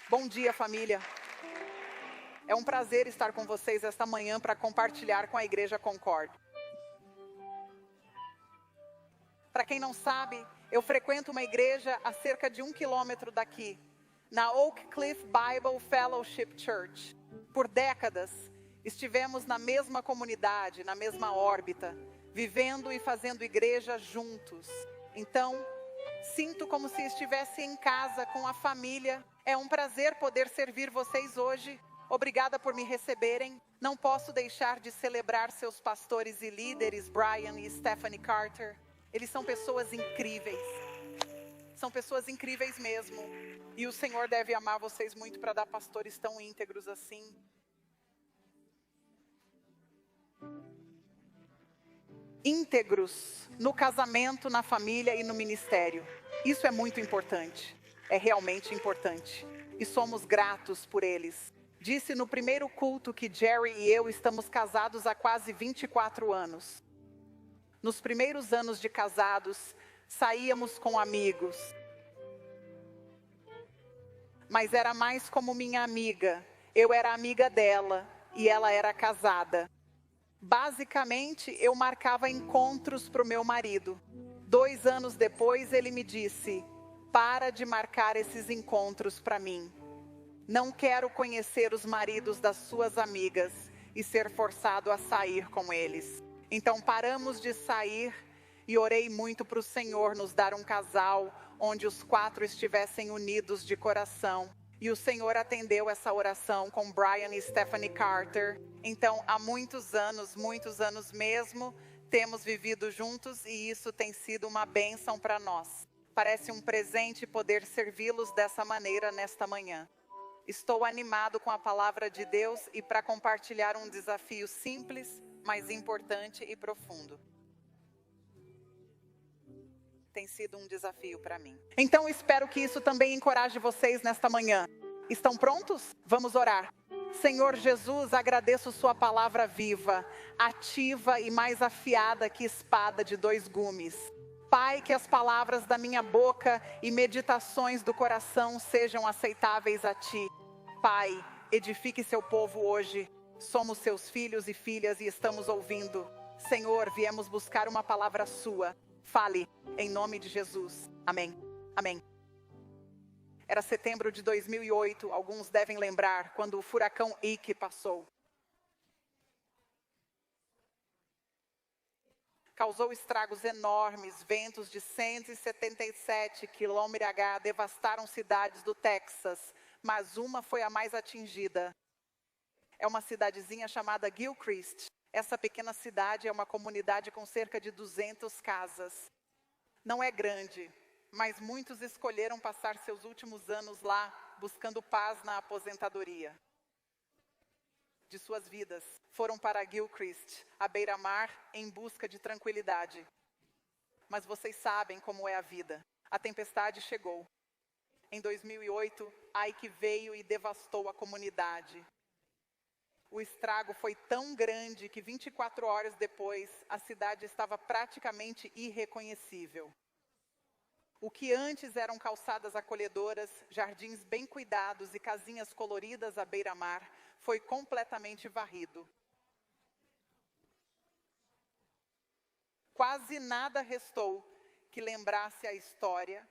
Bom dia, família. É um prazer estar com vocês esta manhã para compartilhar com a Igreja Concord. Para quem não sabe, eu frequento uma igreja a cerca de 1 quilômetro daqui, na Oak Cliff Bible Fellowship Church. Por décadas, estivemos na mesma comunidade, na mesma órbita, vivendo e fazendo igreja juntos. Então, sinto como se estivesse em casa com a família. É um prazer poder servir vocês hoje. Obrigada por me receberem. Não posso deixar de celebrar seus pastores e líderes, Brian e Stephanie Carter. Eles são pessoas incríveis. São pessoas incríveis mesmo. E o Senhor deve amar vocês muito para dar pastores tão íntegros assim. Íntegros no casamento, na família e no ministério. Isso é muito importante. É realmente importante. E somos gratos por eles. Disse no primeiro culto que Jerry e eu estamos casados há quase 24 anos. Nos primeiros anos de casados, saíamos com amigos. Mas era mais como minha amiga. Eu era amiga dela e ela era casada. Basicamente, eu marcava encontros para o meu marido. 2 anos depois, ele me disse: para de marcar esses encontros para mim. Não quero conhecer os maridos das suas amigas e ser forçado a sair com eles. Então paramos de sair e orei muito para o Senhor nos dar um casal onde os 4 estivessem unidos de coração. E o Senhor atendeu essa oração com Brian e Stephanie Carter. Então, há muitos anos mesmo, temos vivido juntos e isso tem sido uma bênção para nós. Parece um presente poder servi-los dessa maneira nesta manhã. Estou animado com a palavra de Deus e para compartilhar um desafio simples, mas importante e profundo. Tem sido um desafio para mim. Então espero que isso também encoraje vocês nesta manhã. Estão prontos? Vamos orar. Senhor Jesus, agradeço sua palavra viva, ativa e mais afiada que espada de 2 gumes. Pai, que as palavras da minha boca e meditações do coração sejam aceitáveis a Ti. Pai, edifique seu povo hoje. Somos seus filhos e filhas e estamos ouvindo. Senhor, viemos buscar uma palavra sua. Fale, em nome de Jesus. Amém. Amém. Era setembro de 2008, alguns devem lembrar, quando o furacão Ike passou. Causou estragos enormes, ventos de 177 km/h devastaram cidades do Texas, mas uma foi a mais atingida. É uma cidadezinha chamada Gilchrist. Essa pequena cidade é uma comunidade com cerca de 200 casas. Não é grande, mas muitos escolheram passar seus últimos anos lá, buscando paz na aposentadoria de suas vidas. Foram para Gilchrist, à beira-mar, em busca de tranquilidade. Mas vocês sabem como é a vida. A tempestade chegou. Em 2008, Ike veio e devastou a comunidade. O estrago foi tão grande que 24 horas depois, a cidade estava praticamente irreconhecível. O que antes eram calçadas acolhedoras, jardins bem cuidados e casinhas coloridas à beira-mar, foi completamente varrido. Quase nada restou que lembrasse a história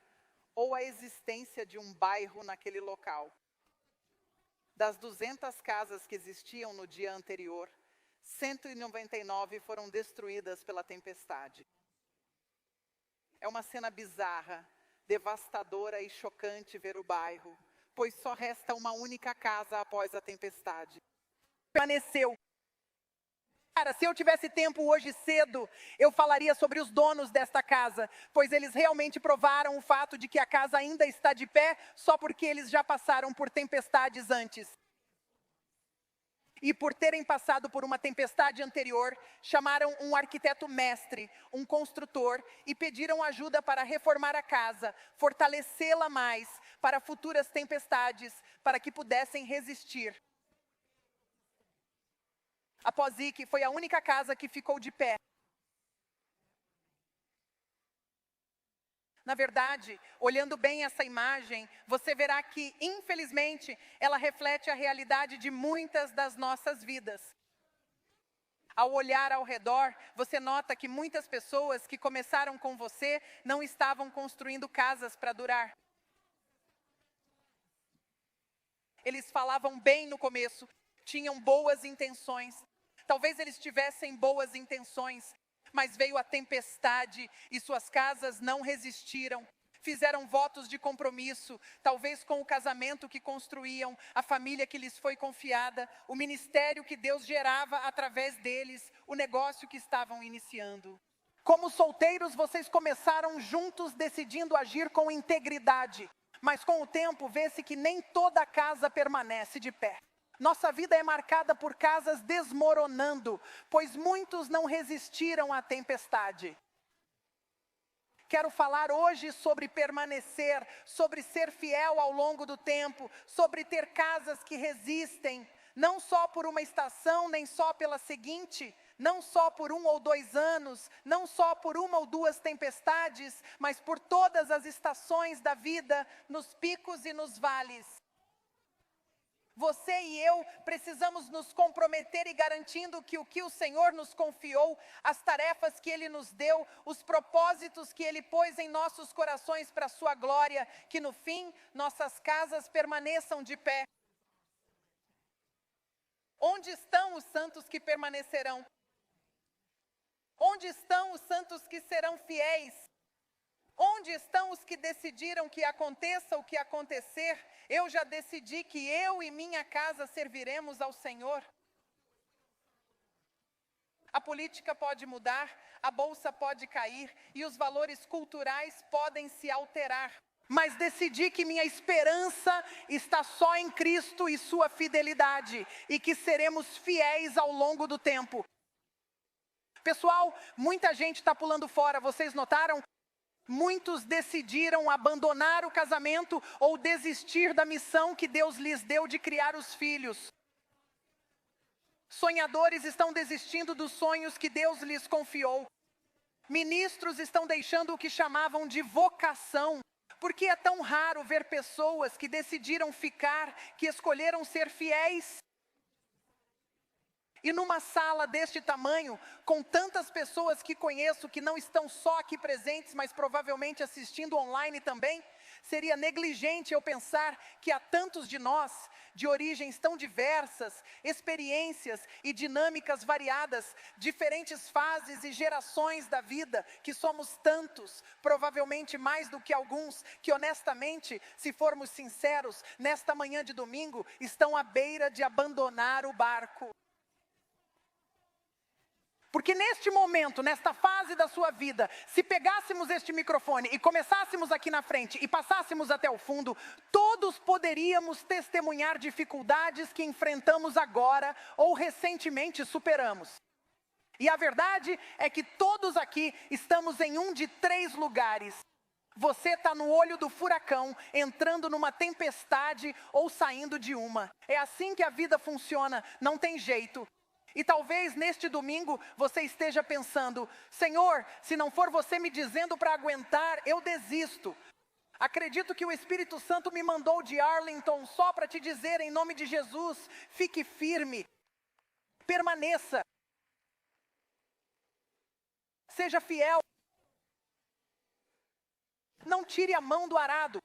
ou a existência de um bairro naquele local. Das 200 casas que existiam no dia anterior, 199 foram destruídas pela tempestade. É uma cena bizarra, devastadora e chocante ver o bairro, pois só resta uma única casa após a tempestade. Permaneceu. Cara, se eu tivesse tempo hoje cedo, eu falaria sobre os donos desta casa, pois eles realmente provaram o fato de que a casa ainda está de pé, só porque eles já passaram por tempestades antes. E por terem passado por uma tempestade anterior, chamaram um arquiteto mestre, um construtor, e pediram ajuda para reformar a casa, fortalecê-la mais para futuras tempestades, para que pudessem resistir. Após Ike, foi a única casa que ficou de pé. Na verdade, olhando bem essa imagem, você verá que, infelizmente, ela reflete a realidade de muitas das nossas vidas. Ao olhar ao redor, você nota que muitas pessoas que começaram com você não estavam construindo casas para durar. Eles falavam bem no começo, tinham boas intenções. Talvez eles tivessem boas intenções, mas veio a tempestade e suas casas não resistiram. Fizeram votos de compromisso, talvez com o casamento que construíam, a família que lhes foi confiada, o ministério que Deus gerava através deles, o negócio que estavam iniciando. Como solteiros, vocês começaram juntos decidindo agir com integridade, mas com o tempo vê-se que nem toda casa permanece de pé. Nossa vida é marcada por casas desmoronando, pois muitos não resistiram à tempestade. Quero falar hoje sobre permanecer, sobre ser fiel ao longo do tempo, sobre ter casas que resistem, não só por uma estação, nem só pela seguinte, não só por 1 ou 2 anos, não só por 1 ou 2 tempestades, mas por todas as estações da vida, nos picos e nos vales. Você e eu precisamos nos comprometer e garantindo que o que o Senhor nos confiou, as tarefas que Ele nos deu, os propósitos que Ele pôs em nossos corações para a sua glória, que no fim nossas casas permaneçam de pé. Onde estão os santos que permanecerão? Onde estão os santos que serão fiéis? Onde estão os que decidiram que aconteça o que acontecer? Eu já decidi que eu e minha casa serviremos ao Senhor. A política pode mudar, a bolsa pode cair e os valores culturais podem se alterar. Mas decidi que minha esperança está só em Cristo e sua fidelidade, e que seremos fiéis ao longo do tempo. Pessoal, muita gente está pulando fora, vocês notaram? Muitos decidiram abandonar o casamento ou desistir da missão que Deus lhes deu de criar os filhos. Sonhadores estão desistindo dos sonhos que Deus lhes confiou. Ministros estão deixando o que chamavam de vocação. Por que é tão raro ver pessoas que decidiram ficar, que escolheram ser fiéis? E numa sala deste tamanho, com tantas pessoas que conheço que não estão só aqui presentes, mas provavelmente assistindo online também, seria negligente eu pensar que há tantos de nós, de origens tão diversas, experiências e dinâmicas variadas, diferentes fases e gerações da vida, que somos tantos, provavelmente mais do que alguns, que honestamente, se formos sinceros, nesta manhã de domingo, estão à beira de abandonar o barco. Porque neste momento, nesta fase da sua vida, se pegássemos este microfone e começássemos aqui na frente e passássemos até o fundo, todos poderíamos testemunhar dificuldades que enfrentamos agora ou recentemente superamos. E a verdade é que todos aqui estamos em um de 3 lugares. Você está no olho do furacão, entrando numa tempestade ou saindo de uma. É assim que a vida funciona, não tem jeito. E talvez neste domingo você esteja pensando: Senhor, se não for você me dizendo para aguentar, eu desisto. Acredito que o Espírito Santo me mandou de Arlington só para te dizer, em nome de Jesus, fique firme, permaneça, seja fiel, não tire a mão do arado.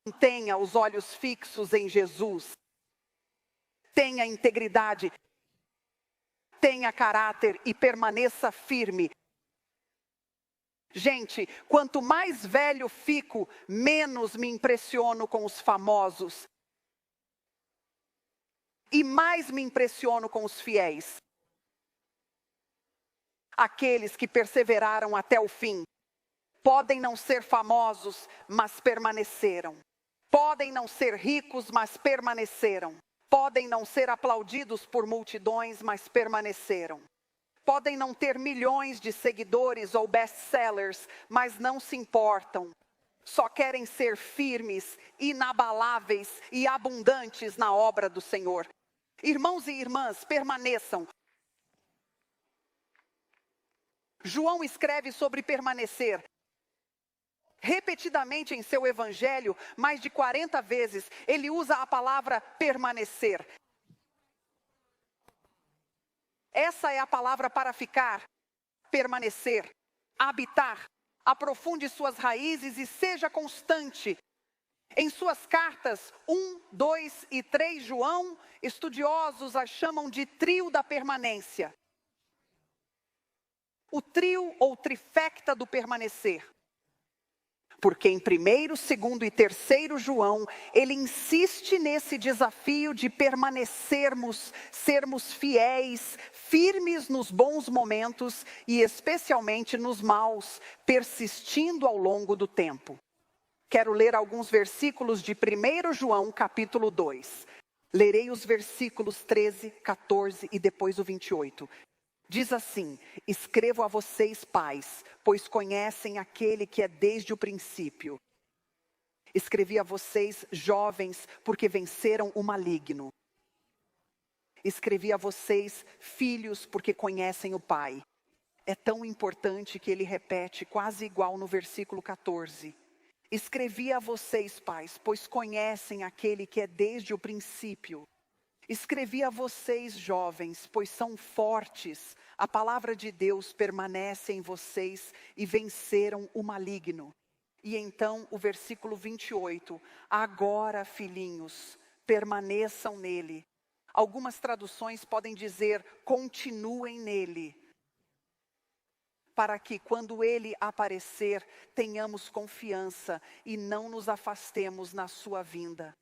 Mantenha os olhos fixos em Jesus. Tenha integridade, tenha caráter e permaneça firme. Gente, quanto mais velho fico, menos me impressiono com os famosos. E mais me impressiono com os fiéis. Aqueles que perseveraram até o fim. Podem não ser famosos, mas permaneceram. Podem não ser ricos, mas permaneceram. Podem não ser aplaudidos por multidões, mas permaneceram. Podem não ter milhões de seguidores ou best-sellers, mas não se importam. Só querem ser firmes, inabaláveis e abundantes na obra do Senhor. Irmãos e irmãs, permaneçam. João escreve sobre permanecer. Repetidamente em seu evangelho, mais de 40 vezes, ele usa a palavra permanecer. Essa é a palavra para ficar, permanecer, habitar. Aprofunde suas raízes e seja constante. Em suas cartas 1, 2 e 3, João, estudiosos as chamam de trio da permanência. O trio ou trifecta do permanecer. Porque em 1º, 2º e 3º João, ele insiste nesse desafio de permanecermos, sermos fiéis, firmes nos bons momentos e especialmente nos maus, persistindo ao longo do tempo. Quero ler alguns versículos de 1º João, capítulo 2. Lerei os versículos 13, 14 e depois o 28. Diz assim: escrevo a vocês, pais, pois conhecem aquele que é desde o princípio. Escrevi a vocês, jovens, porque venceram o maligno. Escrevi a vocês, filhos, porque conhecem o Pai. É tão importante que ele repete quase igual no versículo 14. Escrevi a vocês, pais, pois conhecem aquele que é desde o princípio. Escrevi a vocês, jovens, pois são fortes. A palavra de Deus permanece em vocês e venceram o maligno. E então o versículo 28. Agora, filhinhos, permaneçam nele. Algumas traduções podem dizer, continuem nele. Para que quando ele aparecer, tenhamos confiança e não nos afastemos na sua vinda.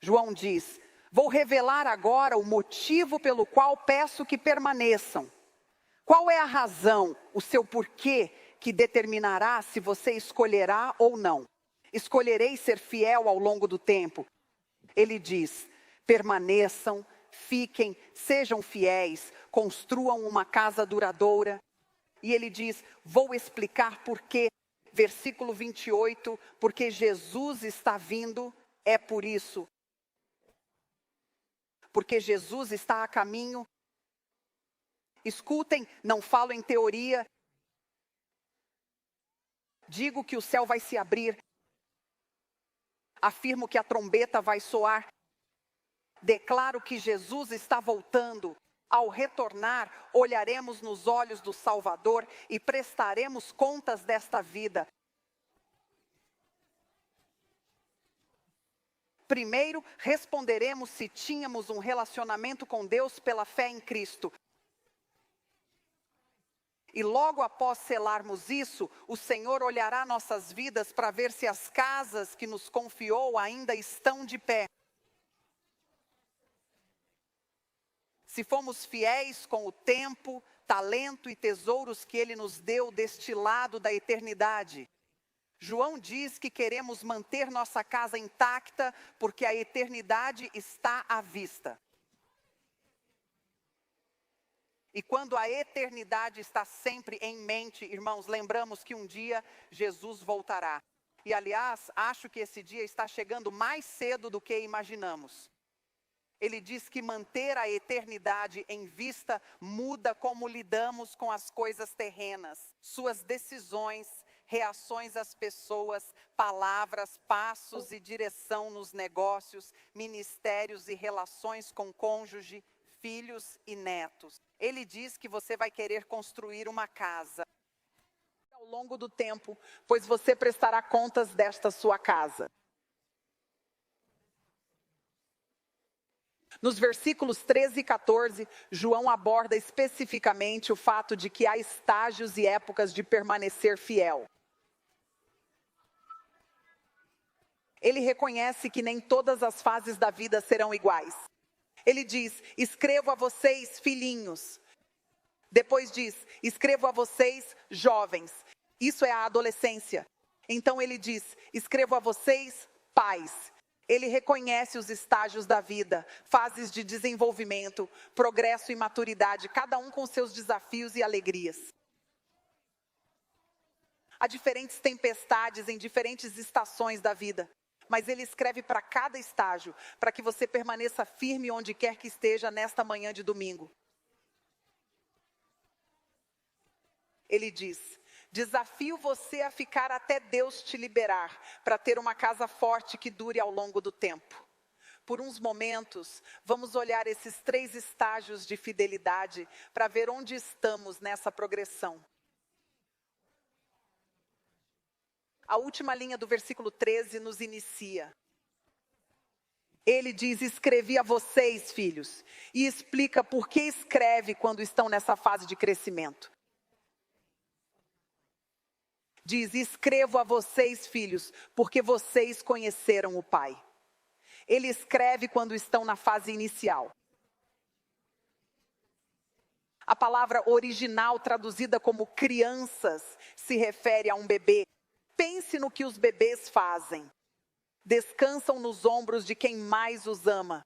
João diz: vou revelar agora o motivo pelo qual peço que permaneçam. Qual é a razão, o seu porquê, que determinará se você escolherá ou não? Escolherei ser fiel ao longo do tempo. Ele diz: permaneçam, fiquem, sejam fiéis, construam uma casa duradoura. E ele diz: vou explicar porquê. Versículo 28, porque Jesus está vindo, é por isso. Porque Jesus está a caminho. Escutem, não falo em teoria. Digo que o céu vai se abrir. Afirmo que a trombeta vai soar. Declaro que Jesus está voltando. Ao retornar, olharemos nos olhos do Salvador e prestaremos contas desta vida. Primeiro, responderemos se tínhamos um relacionamento com Deus pela fé em Cristo. E logo após selarmos isso, o Senhor olhará nossas vidas para ver se as casas que nos confiou ainda estão de pé. Se fomos fiéis com o tempo, talento e tesouros que Ele nos deu deste lado da eternidade. João diz que queremos manter nossa casa intacta porque a eternidade está à vista. E quando a eternidade está sempre em mente, irmãos, lembramos que um dia Jesus voltará. E aliás, acho que esse dia está chegando mais cedo do que imaginamos. Ele diz que manter a eternidade em vista muda como lidamos com as coisas terrenas, suas decisões, reações às pessoas, palavras, passos e direção nos negócios, ministérios e relações com cônjuge, filhos e netos. Ele diz que você vai querer construir uma casa ao longo do tempo, pois você prestará contas desta sua casa. Nos versículos 13 e 14, João aborda especificamente o fato de que há estágios e épocas de permanecer fiel. Ele reconhece que nem todas as fases da vida serão iguais. Ele diz: escrevo a vocês, filhinhos. Depois diz: escrevo a vocês, jovens. Isso é a adolescência. Então ele diz: escrevo a vocês, pais. Ele reconhece os estágios da vida, fases de desenvolvimento, progresso e maturidade, cada um com seus desafios e alegrias. Há diferentes tempestades em diferentes estações da vida, mas ele escreve para cada estágio, para que você permaneça firme onde quer que esteja nesta manhã de domingo. Ele diz: Desafio você a ficar até Deus te liberar, para ter uma casa forte que dure ao longo do tempo. Por uns momentos, vamos olhar esses 3 estágios de fidelidade para ver onde estamos nessa progressão. A última linha do versículo 13 nos inicia. Ele diz: escrevi a vocês, filhos, e explica por que escreve quando estão nessa fase de crescimento. Diz: escrevo a vocês, filhos, porque vocês conheceram o Pai. Ele escreve quando estão na fase inicial. A palavra original, traduzida como crianças, se refere a um bebê. Pense no que os bebês fazem. Descansam nos ombros de quem mais os ama.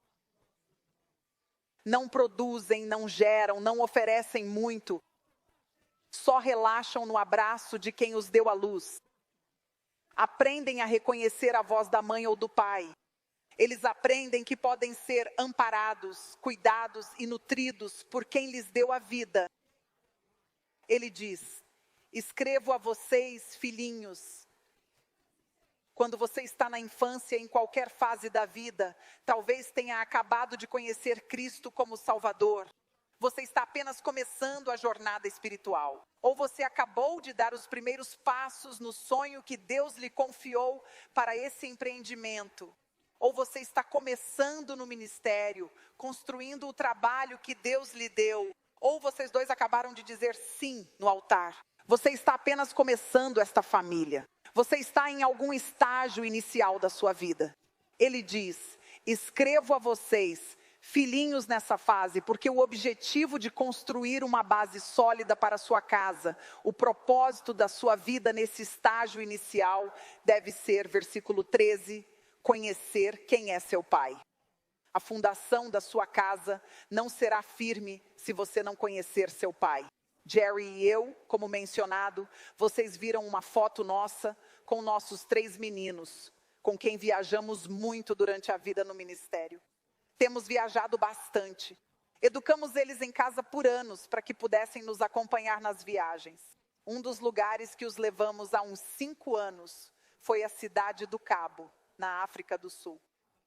Não produzem, não geram, não oferecem muito. Só relaxam no abraço de quem os deu à luz. Aprendem a reconhecer a voz da mãe ou do pai. Eles aprendem que podem ser amparados, cuidados e nutridos por quem lhes deu a vida. Ele diz: escrevo a vocês, filhinhos. Quando você está na infância, em qualquer fase da vida, talvez tenha acabado de conhecer Cristo como Salvador. Você está apenas começando a jornada espiritual. Ou você acabou de dar os primeiros passos no sonho que Deus lhe confiou para esse empreendimento. Ou você está começando no ministério, construindo o trabalho que Deus lhe deu. Ou vocês dois acabaram de dizer sim no altar. Você está apenas começando esta família. Você está em algum estágio inicial da sua vida. Ele diz: escrevo a vocês, filhinhos, nessa fase, porque o objetivo de construir uma base sólida para a sua casa, o propósito da sua vida nesse estágio inicial, deve ser, versículo 13, conhecer quem é seu pai. A fundação da sua casa não será firme se você não conhecer seu pai. Jerry e eu, como mencionado, vocês viram uma foto nossa com nossos 3 meninos, com quem viajamos muito durante a vida no ministério. Temos viajado bastante. Educamos eles em casa por anos para que pudessem nos acompanhar nas viagens. Um dos lugares que os levamos há uns 5 anos foi a Cidade do Cabo, na África do Sul.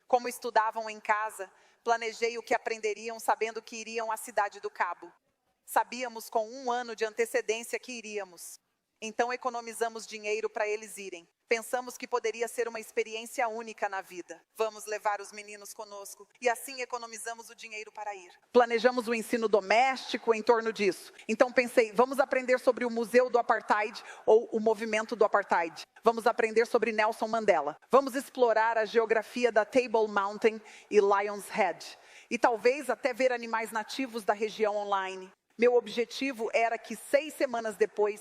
Como estudavam em casa, planejei o que aprenderiam sabendo que iriam à Cidade do Cabo. Sabíamos com 1 ano de antecedência que iríamos. Então economizamos dinheiro para eles irem. Pensamos que poderia ser uma experiência única na vida. Vamos levar os meninos conosco. E assim economizamos o dinheiro para ir. Planejamos o ensino doméstico em torno disso. Então pensei, vamos aprender sobre o Museu do Apartheid ou o movimento do Apartheid. Vamos aprender sobre Nelson Mandela. Vamos explorar a geografia da Table Mountain e Lion's Head. E talvez até ver animais nativos da região online. Meu objetivo era que 6 semanas depois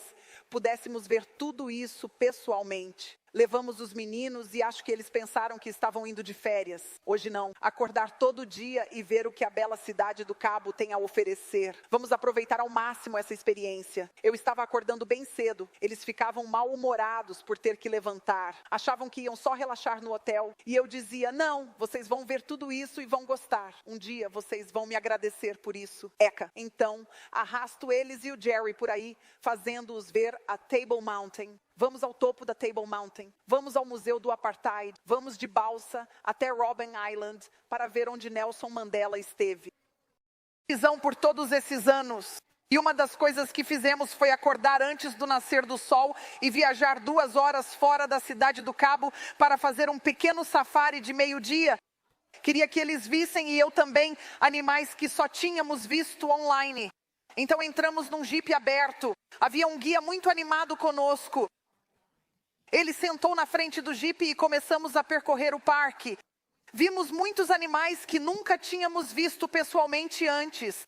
pudéssemos ver tudo isso pessoalmente. Levamos os meninos e acho que eles pensaram que estavam indo de férias. Hoje não. Acordar todo dia e ver o que a bela Cidade do Cabo tem a oferecer. Vamos aproveitar ao máximo essa experiência. Eu estava acordando bem cedo. Eles ficavam mal-humorados por ter que levantar. Achavam que iam só relaxar no hotel. E eu dizia, não, vocês vão ver tudo isso e vão gostar. Um dia vocês vão me agradecer por isso. Eca. Então, arrasto eles e o Jerry por aí, fazendo-os ver a Table Mountain. Vamos ao topo da Table Mountain, vamos ao Museu do Apartheid, vamos de balsa até Robben Island para ver onde Nelson Mandela esteve. Visão por todos esses anos. E uma das coisas que fizemos foi acordar antes do nascer do sol e viajar 2 horas fora da Cidade do Cabo para fazer um pequeno safari de meio-dia. Queria que eles vissem, e eu também, animais que só tínhamos visto online. Então entramos num jipe aberto. Havia um guia muito animado conosco. Ele sentou na frente do jipe e começamos a percorrer o parque. Vimos muitos animais que nunca tínhamos visto pessoalmente antes.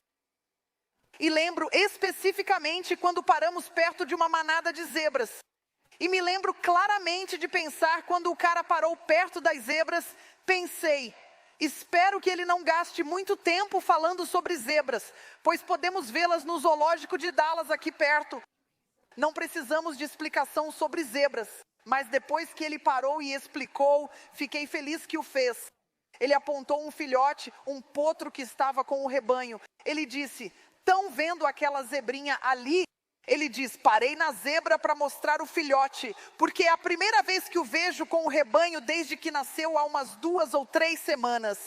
E lembro especificamente quando paramos perto de uma manada de zebras. E me lembro claramente de pensar quando o cara parou perto das zebras, pensei, espero que ele não gaste muito tempo falando sobre zebras, pois podemos vê-las no zoológico de Dallas aqui perto. Não precisamos de explicação sobre zebras. Mas depois que ele parou e explicou, fiquei feliz que o fez. Ele apontou um filhote, um potro que estava com o rebanho. Ele disse, estão vendo aquela zebrinha ali? Ele diz: parei na zebra para mostrar o filhote, porque é a primeira vez que o vejo com o rebanho desde que nasceu há umas 2 ou 3 semanas.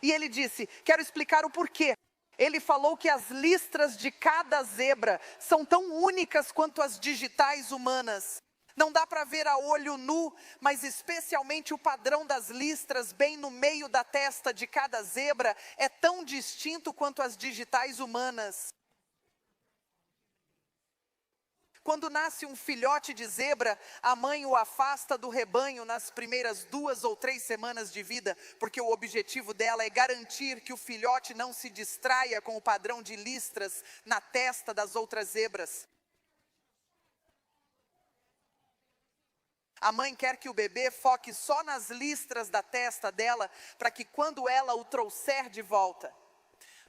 E ele disse: quero explicar o porquê. Ele falou que as listras de cada zebra são tão únicas quanto as digitais humanas. Não dá para ver a olho nu, mas especialmente o padrão das listras bem no meio da testa de cada zebra é tão distinto quanto as digitais humanas. Quando nasce um filhote de zebra, a mãe o afasta do rebanho nas primeiras 2 ou 3 semanas de vida, porque o objetivo dela é garantir que o filhote não se distraia com o padrão de listras na testa das outras zebras. A mãe quer que o bebê foque só nas listras da testa dela, para que quando ela o trouxer de volta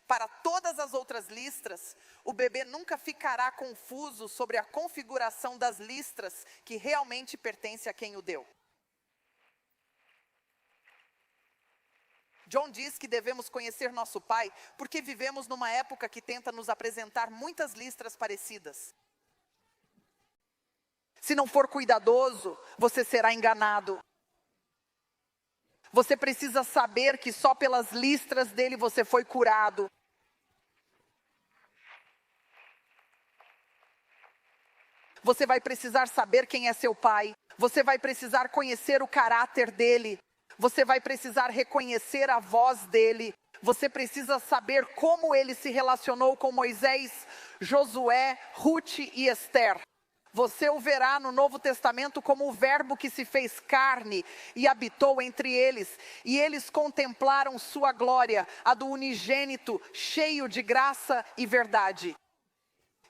para todas as outras listras, o bebê nunca ficará confuso sobre a configuração das listras que realmente pertence a quem o deu. John diz que devemos conhecer nosso pai porque vivemos numa época que tenta nos apresentar muitas listras parecidas. Se não for cuidadoso, você será enganado. Você precisa saber que só pelas listras dele você foi curado. Você vai precisar saber quem é seu pai. Você vai precisar conhecer o caráter dele. Você vai precisar reconhecer a voz dele. Você precisa saber como ele se relacionou com Moisés, Josué, Ruth e Esther. Você o verá no Novo Testamento como o verbo que se fez carne e habitou entre eles. E eles contemplaram sua glória, a do unigênito, cheio de graça e verdade.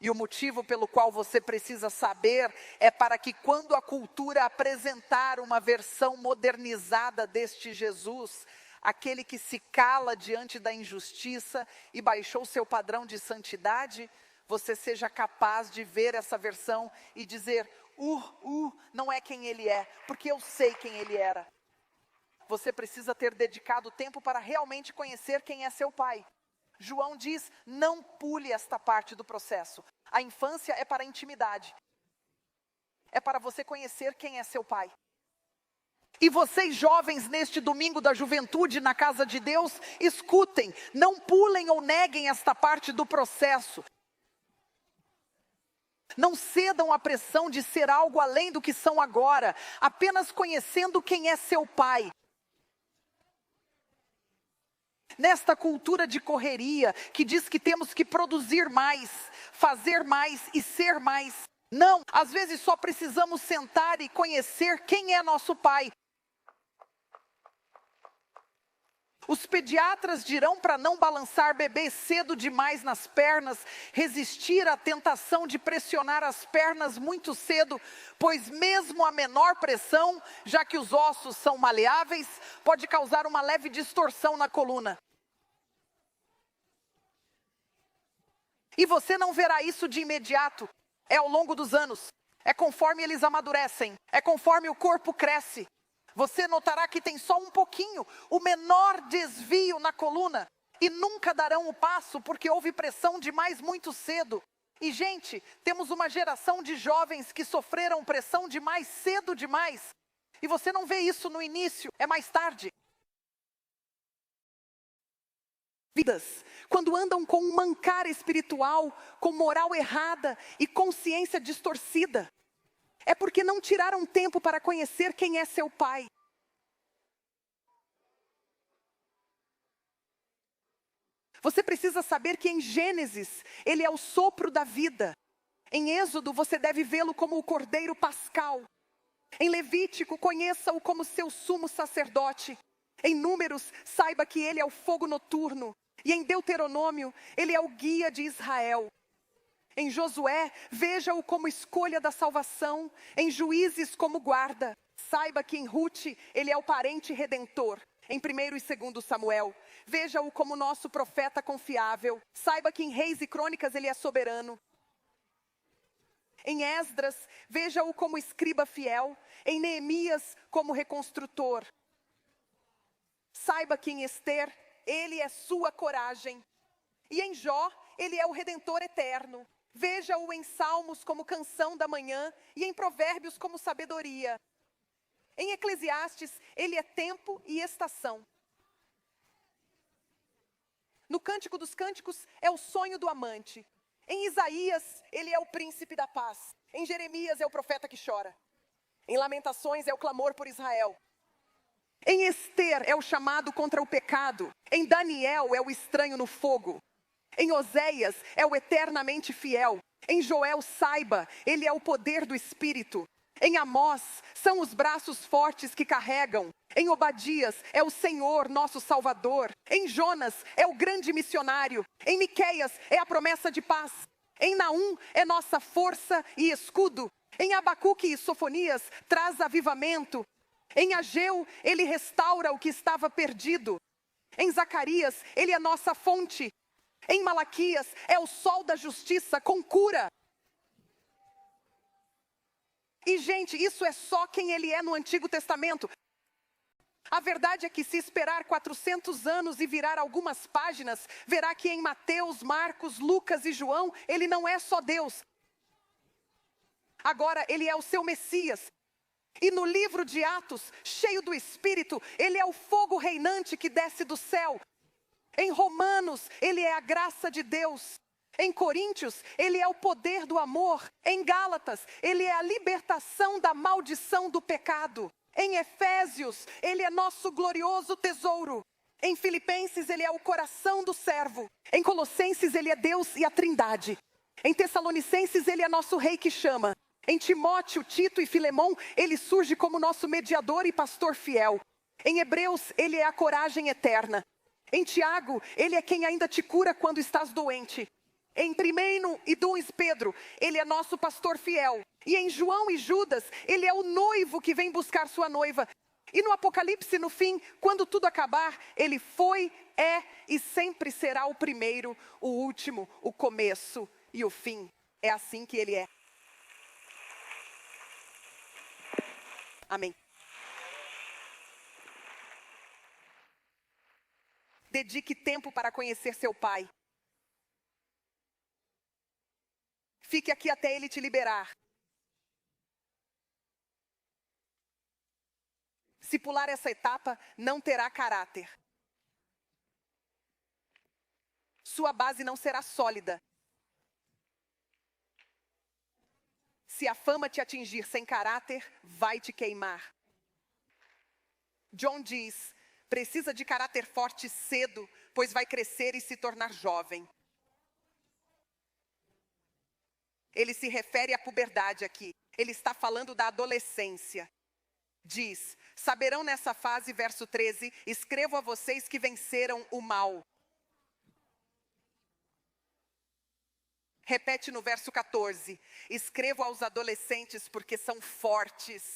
E o motivo pelo qual você precisa saber é para que quando a cultura apresentar uma versão modernizada deste Jesus, aquele que se cala diante da injustiça e baixou seu padrão de santidade, você seja capaz de ver essa versão e dizer: não é quem ele é, porque eu sei quem ele era. Você precisa ter dedicado tempo para realmente conhecer quem é seu pai. João diz: não pule esta parte do processo. A infância é para a intimidade. É para você conhecer quem é seu pai. E vocês jovens neste domingo da juventude na casa de Deus, escutem, não pulem ou neguem esta parte do processo. Não cedam à pressão de ser algo além do que são agora, apenas conhecendo quem é seu pai. Nesta cultura de correria, que diz que temos que produzir mais, fazer mais e ser mais. Não, às vezes só precisamos sentar e conhecer quem é nosso pai. Os pediatras dirão para não balançar bebês cedo demais nas pernas, resistir à tentação de pressionar as pernas muito cedo, pois mesmo a menor pressão, já que os ossos são maleáveis, pode causar uma leve distorção na coluna. E você não verá isso de imediato, é ao longo dos anos, é conforme eles amadurecem, é conforme o corpo cresce. Você notará que tem só um pouquinho, o menor desvio na coluna, e nunca darão o passo porque houve pressão demais muito cedo. E gente, temos uma geração de jovens que sofreram pressão demais cedo demais. E você não vê isso no início, é mais tarde. Vidas, quando andam com um mancar espiritual, com moral errada e consciência distorcida, é porque não tiraram tempo para conhecer quem é seu pai. Você precisa saber que em Gênesis, ele é o sopro da vida. Em Êxodo, você deve vê-lo como o Cordeiro Pascal. Em Levítico, conheça-o como seu sumo sacerdote. Em Números, saiba que ele é o fogo noturno. E em Deuteronômio, ele é o guia de Israel. Em Josué, veja-o como escolha da salvação. Em Juízes, como guarda. Saiba que em Ruth, ele é o parente redentor. Em 1º e 2º Samuel, veja-o como nosso profeta confiável. Saiba que em Reis e Crônicas ele é soberano. Em Esdras, veja-o como escriba fiel. Em Neemias, como reconstrutor. Saiba que em Esther, ele é sua coragem. E em Jó, ele é o redentor eterno. Veja-o em Salmos como canção da manhã e em Provérbios como sabedoria. Em Eclesiastes, ele é tempo e estação. No Cântico dos Cânticos, é o sonho do amante. Em Isaías, ele é o príncipe da paz. Em Jeremias, é o profeta que chora. Em Lamentações, é o clamor por Israel. Em Ester, é o chamado contra o pecado. Em Daniel, é o estranho no fogo. Em Oséias, é o eternamente fiel. Em Joel, saiba, ele é o poder do Espírito. Em Amós, são os braços fortes que carregam. Em Obadias, é o Senhor, nosso Salvador. Em Jonas, é o grande missionário. Em Miqueias, é a promessa de paz. Em Naum, é nossa força e escudo. Em Abacuque e Sofonias, traz avivamento. Em Ageu, ele restaura o que estava perdido. Em Zacarias, ele é nossa fonte. Em Malaquias, é o sol da justiça com cura. E, gente, isso é só quem ele é no Antigo Testamento. A verdade é que se esperar 400 anos e virar algumas páginas, verá que em Mateus, Marcos, Lucas e João, ele não é só Deus. Agora, ele é o seu Messias. E no livro de Atos, cheio do Espírito, ele é o fogo reinante que desce do céu. Em Romanos, ele é a graça de Deus. Em Coríntios, ele é o poder do amor. Em Gálatas, ele é a libertação da maldição do pecado. Em Efésios, ele é nosso glorioso tesouro. Em Filipenses, ele é o coração do servo. Em Colossenses, ele é Deus e a Trindade. Em Tessalonicenses, ele é nosso rei que chama. Em Timóteo, Tito e Filemão, ele surge como nosso mediador e pastor fiel. Em Hebreus, ele é a coragem eterna. Em Tiago, ele é quem ainda te cura quando estás doente. Em 1 e 2 Pedro, ele é nosso pastor fiel. E em João e Judas, ele é o noivo que vem buscar sua noiva. E no Apocalipse, no fim, quando tudo acabar, ele foi, é e sempre será o primeiro, o último, o começo e o fim. É assim que ele é. Amém. Dedique tempo para conhecer seu pai. Fique aqui até ele te liberar. Se pular essa etapa, não terá caráter. Sua base não será sólida. Se a fama te atingir sem caráter, vai te queimar. John diz, precisa de caráter forte cedo, pois vai crescer e se tornar jovem. Ele se refere à puberdade aqui. Ele está falando da adolescência. Diz, saberão nessa fase, verso 13, escrevo a vocês que venceram o mal. Repete no verso 14, escrevo aos adolescentes porque são fortes.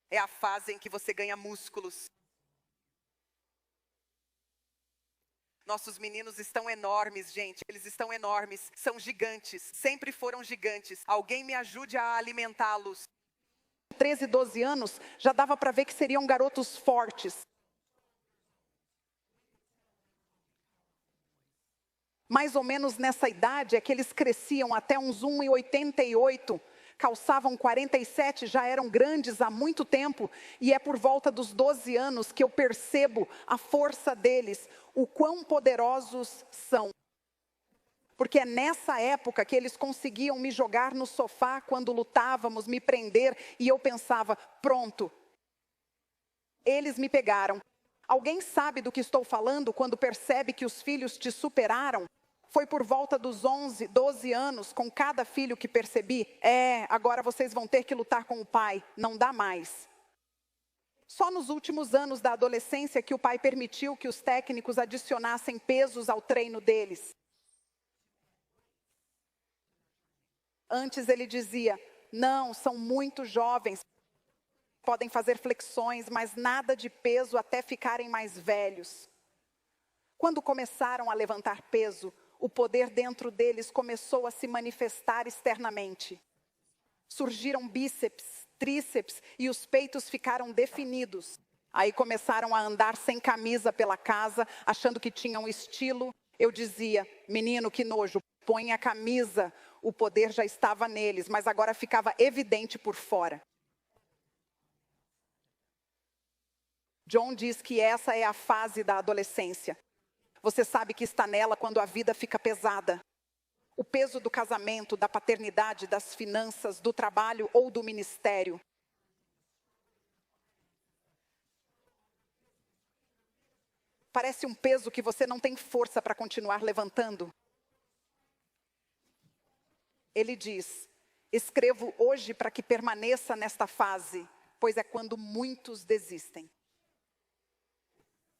É a fase em que você ganha músculos. Nossos meninos estão enormes, gente. Eles estão enormes. São gigantes. Sempre foram gigantes. Alguém me ajude a alimentá-los. 13, 12 anos, já dava para ver que seriam garotos fortes. Mais ou menos nessa idade é que eles cresciam até uns 1,88. Calçavam 47, já eram grandes há muito tempo, e é por volta dos 12 anos que eu percebo a força deles, o quão poderosos são. Porque é nessa época que eles conseguiam me jogar no sofá quando lutávamos, me prender, e eu pensava, pronto, eles me pegaram. Alguém sabe do que estou falando quando percebe que os filhos te superaram? Foi por volta dos 11, 12 anos, com cada filho que percebi, agora vocês vão ter que lutar com o pai, não dá mais. Só nos últimos anos da adolescência que o pai permitiu que os técnicos adicionassem pesos ao treino deles. Antes ele dizia, não, são muito jovens, podem fazer flexões, mas nada de peso até ficarem mais velhos. Quando começaram a levantar peso, o poder dentro deles começou a se manifestar externamente. Surgiram bíceps, tríceps e os peitos ficaram definidos. Aí começaram a andar sem camisa pela casa, achando que tinham estilo Eu dizia, menino, que nojo, põe a camisa. O poder já estava neles, mas agora ficava evidente por fora. John diz que essa é a fase da adolescência. Você sabe que está nela quando a vida fica pesada. O peso do casamento, da paternidade, das finanças, do trabalho ou do ministério. Parece um peso que você não tem força para continuar levantando. Ele diz, escrevo hoje para que permaneça nesta fase, pois é quando muitos desistem.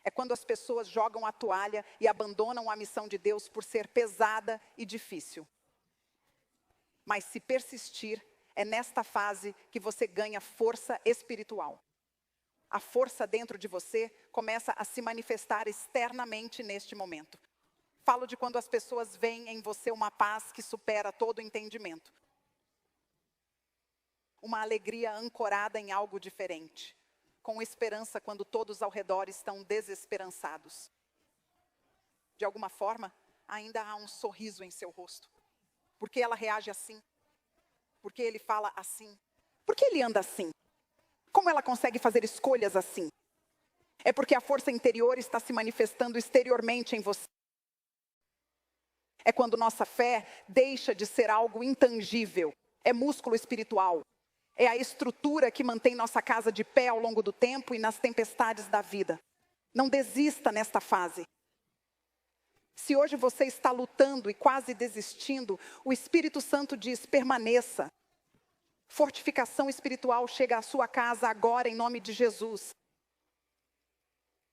É quando as pessoas jogam a toalha e abandonam a missão de Deus por ser pesada e difícil. Mas se persistir, é nesta fase que você ganha força espiritual. A força dentro de você começa a se manifestar externamente neste momento. Falo de quando as pessoas veem em você uma paz que supera todo o entendimento. Uma alegria ancorada em algo diferente. Com esperança quando todos ao redor estão desesperançados. De alguma forma, ainda há um sorriso em seu rosto. Por que ela reage assim? Por que ele fala assim? Por que ele anda assim? Como ela consegue fazer escolhas assim? É porque a força interior está se manifestando exteriormente em você. É quando nossa fé deixa de ser algo intangível. É músculo espiritual. É a estrutura que mantém nossa casa de pé ao longo do tempo e nas tempestades da vida. Não desista nesta fase. Se hoje você está lutando e quase desistindo, o Espírito Santo diz, permaneça. Fortificação espiritual chega à sua casa agora em nome de Jesus.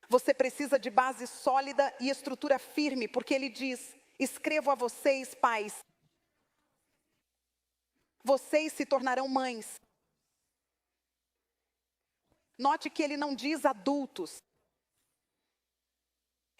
Você precisa de base sólida e estrutura firme, porque ele diz, escrevo a vocês, pais. Vocês se tornarão mães. Note que ele não diz adultos.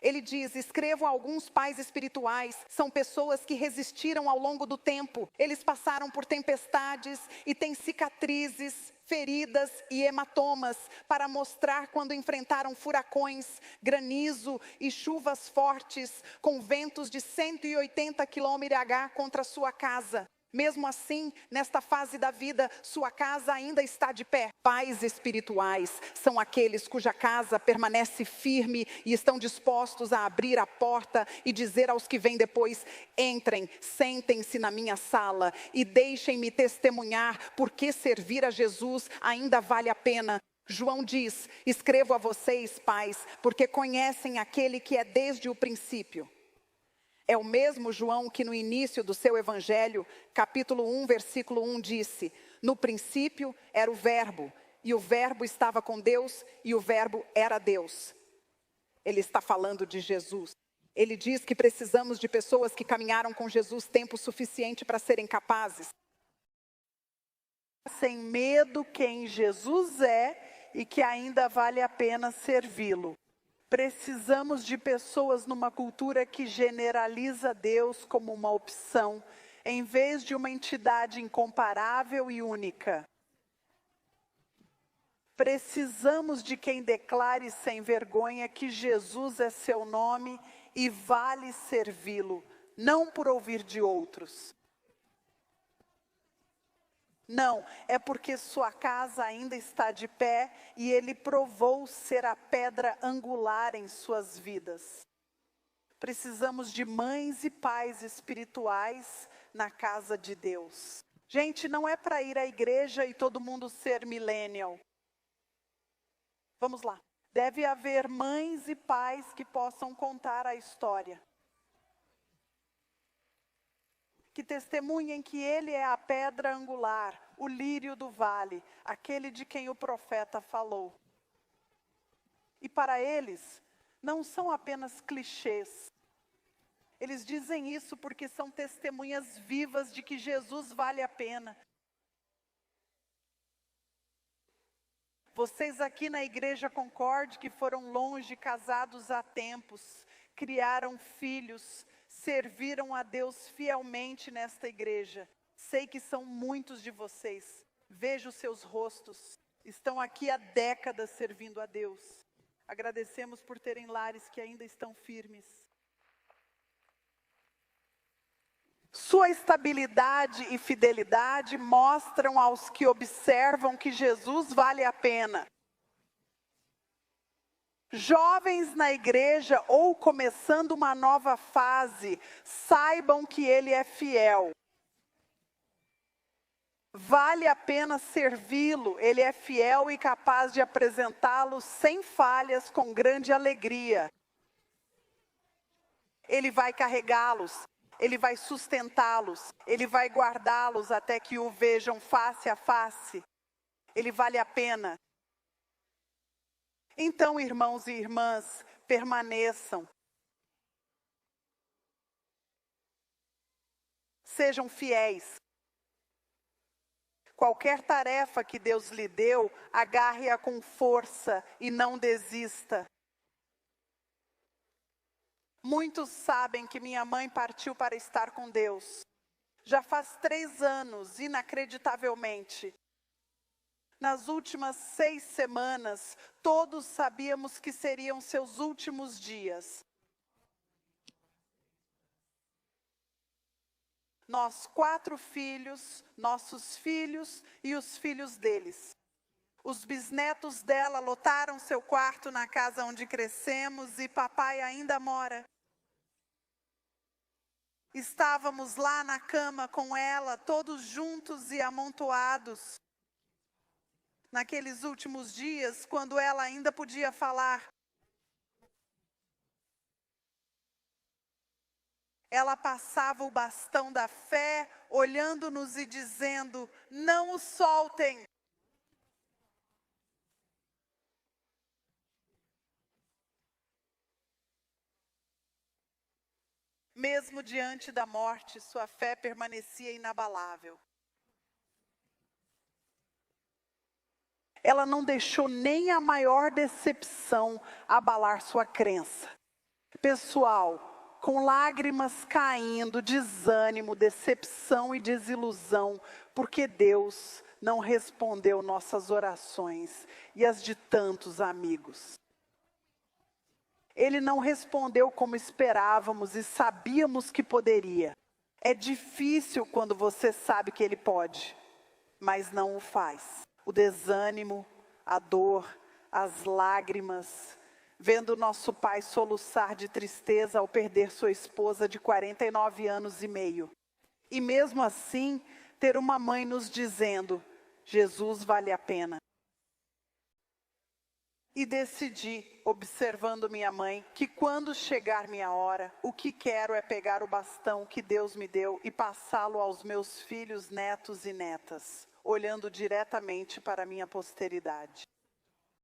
Ele diz, escrevo a alguns pais espirituais, são pessoas que resistiram ao longo do tempo. Eles passaram por tempestades e têm cicatrizes, feridas e hematomas para mostrar quando enfrentaram furacões, granizo e chuvas fortes, com ventos de 180 km/h contra sua casa. Mesmo assim, nesta fase da vida, sua casa ainda está de pé. Pais espirituais são aqueles cuja casa permanece firme e estão dispostos a abrir a porta e dizer aos que vêm depois, entrem, sentem-se na minha sala e deixem-me testemunhar porque servir a Jesus ainda vale a pena. João diz, escrevo a vocês, pais, porque conhecem aquele que é desde o princípio. É o mesmo João que no início do seu evangelho, capítulo 1, versículo 1, disse, no princípio era o verbo, e o verbo estava com Deus, e o verbo era Deus. Ele está falando de Jesus. Ele diz que precisamos de pessoas que caminharam com Jesus tempo suficiente para serem capazes. Sem medo quem Jesus é e que ainda vale a pena servi-lo. Precisamos de pessoas numa cultura que generaliza Deus como uma opção, em vez de uma entidade incomparável e única. Precisamos de quem declare sem vergonha que Jesus é seu nome e vale servi-lo, não por ouvir de outros. Não, é porque sua casa ainda está de pé e ele provou ser a pedra angular em suas vidas. Precisamos de mães e pais espirituais na casa de Deus. Gente, não é para ir à igreja e todo mundo ser millennial. Vamos lá. Deve haver mães e pais que possam contar a história. Que testemunhem que ele é a pedra angular, o lírio do vale, aquele de quem o profeta falou. E para eles, não são apenas clichês. Eles dizem isso porque são testemunhas vivas de que Jesus vale a pena. Vocês aqui na Igreja Concorde, que foram longe, casados há tempos, criaram filhos, serviram a Deus fielmente nesta igreja. Sei que são muitos de vocês. Vejo seus rostos. Estão aqui há décadas servindo a Deus. Agradecemos por terem lares que ainda estão firmes. Sua estabilidade e fidelidade mostram aos que observam que Jesus vale a pena. Jovens na igreja ou começando uma nova fase, saibam que Ele é fiel. Vale a pena servi-lo, Ele é fiel e capaz de apresentá-lo sem falhas, com grande alegria. Ele vai carregá-los, Ele vai sustentá-los, Ele vai guardá-los até que o vejam face a face. Ele vale a pena. Então, irmãos e irmãs, permaneçam. Sejam fiéis. Qualquer tarefa que Deus lhe deu, agarre-a com força e não desista. Muitos sabem que minha mãe partiu para estar com Deus. Já faz 3 anos, inacreditavelmente. Nas últimas 6 semanas, todos sabíamos que seriam seus últimos dias. Nós 4 filhos, nossos filhos e os filhos deles. Os bisnetos dela lotaram seu quarto na casa onde crescemos e papai ainda mora. Estávamos lá na cama com ela, todos juntos e amontoados. Naqueles últimos dias, quando ela ainda podia falar. Ela passava o bastão da fé, olhando-nos e dizendo: não o soltem. Mesmo diante da morte, sua fé permanecia inabalável. Ela não deixou nem a maior decepção abalar sua crença. Pessoal, com lágrimas caindo, desânimo, decepção e desilusão, porque Deus não respondeu nossas orações e as de tantos amigos. Ele não respondeu como esperávamos e sabíamos que poderia. É difícil quando você sabe que Ele pode, mas não o faz. O desânimo, a dor, as lágrimas, vendo nosso pai soluçar de tristeza ao perder sua esposa de 49 anos e meio. E mesmo assim, ter uma mãe nos dizendo: Jesus vale a pena. E decidi, observando minha mãe, que quando chegar minha hora, o que quero é pegar o bastão que Deus me deu e passá-lo aos meus filhos, netos e netas, olhando diretamente para a minha posteridade.